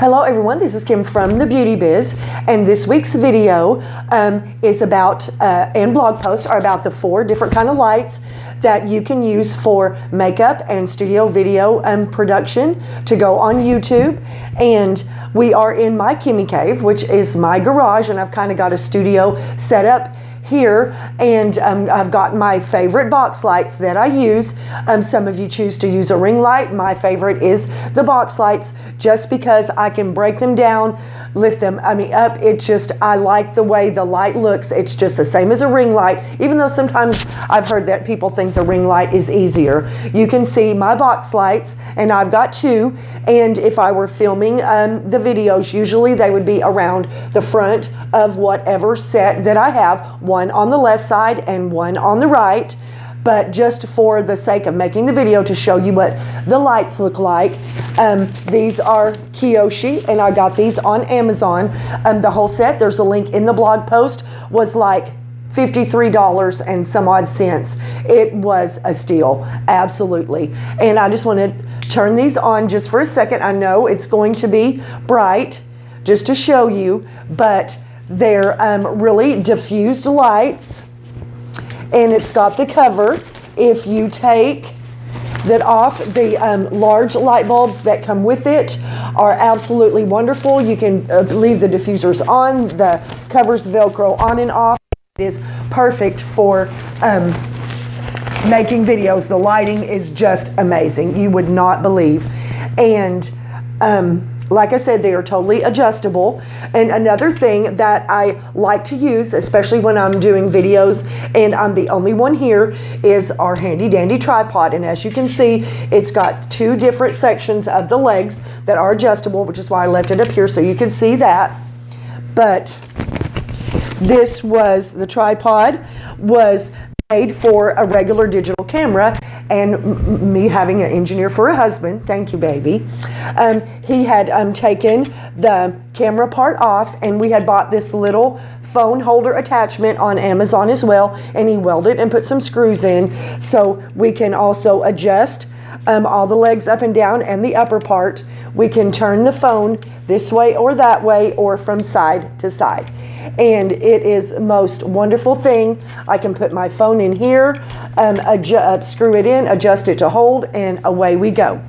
Hello everyone, this is Kim from the Beauty Biz, and this week's video is about, and blog post are about the 4 different kind of lights that you can use for makeup and studio video production to go on YouTube. And we are in my Kimmy Cave, which is my garage, and I've kind of got a studio set up here, and I've got my favorite box lights that I use. Some of you choose to use a ring light. My favorite is the box lights, just because I can break them down, lift them up. I like the way the light looks. It's just the same as a ring light, even though sometimes I've heard that people think the ring light is easier. You can see my box lights, and I've got 2, and if I were filming the videos, usually they would be around the front of whatever set that I have, one on the left side and one on the right. But just for the sake of making the video to show you what the lights look like, these are Kyoshi, and I got these on Amazon. The whole set, there's a link in the blog post, was like $53 and some odd cents. It was a steal, absolutely. And I just want to turn these on just for a second. I know it's going to be bright just to show you, but they're really diffused lights, and it's got the cover. If you take that off, the large light bulbs that come with it are absolutely wonderful. You can leave the diffusers on, the covers Velcro on and off. It is perfect for making videos. The lighting is just amazing. You would not believe. And like I said, they are totally adjustable. And another thing that I like to use, especially when I'm doing videos and I'm the only one here, is our handy dandy tripod. And as you can see, it's got 2 different sections of the legs that are adjustable, which is why I left it up here so you can see that. But the tripod was made for a regular digital camera, and me having an engineer for a husband, thank you baby, he had taken the camera part off, and we had bought this little phone holder attachment on Amazon as well, and he welded and put some screws in so we can also adjust all the legs up and down, and the upper part. We can turn the phone this way or that way, or from side to side. And it is the most wonderful thing. I can put my phone in here, screw it in, adjust it to hold, and away we go.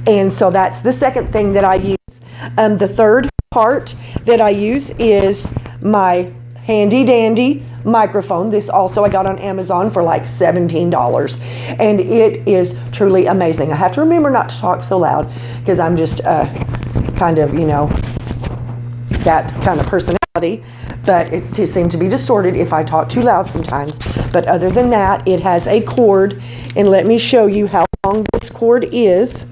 And so that's the second thing that I use. The third part that I use is my handy dandy microphone. This also I got on Amazon for like $17, and it is truly amazing. I have to remember not to talk so loud, because I'm just kind of, that kind of personality, but it seems to be distorted if I talk too loud sometimes. But other than that, it has a cord, and let me show you how long this cord is,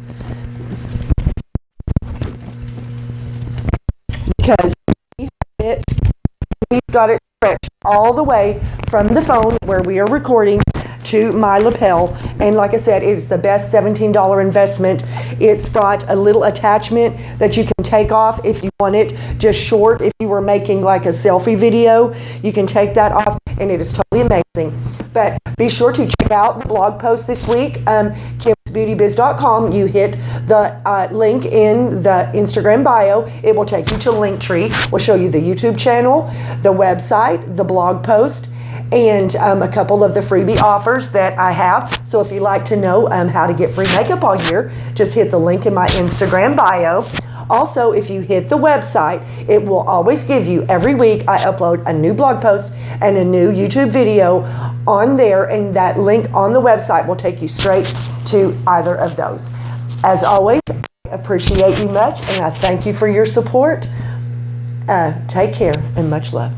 because we've got it stretched all the way from the phone where we are recording to my lapel. And like I said, it's the best $17 investment. It's got a little attachment that you can take off if you want it just short. If you were making like a selfie video, you can take that off, and it is totally amazing. But be sure to check out the blog post this week, kimsbeautybiz.com. You hit the link in the Instagram bio. It will take you to Linktree. We'll show you the YouTube channel, the website, the blog post, and a couple of the freebie offers that I have. So if you'd like to know how to get free makeup all year, just hit the link in my Instagram bio. Also, if you hit the website, it will always give you, every week I upload a new blog post and a new YouTube video on there, and that link on the website will take you straight to either of those. As always, I appreciate you much, and I thank you for your support. Take care, and much love.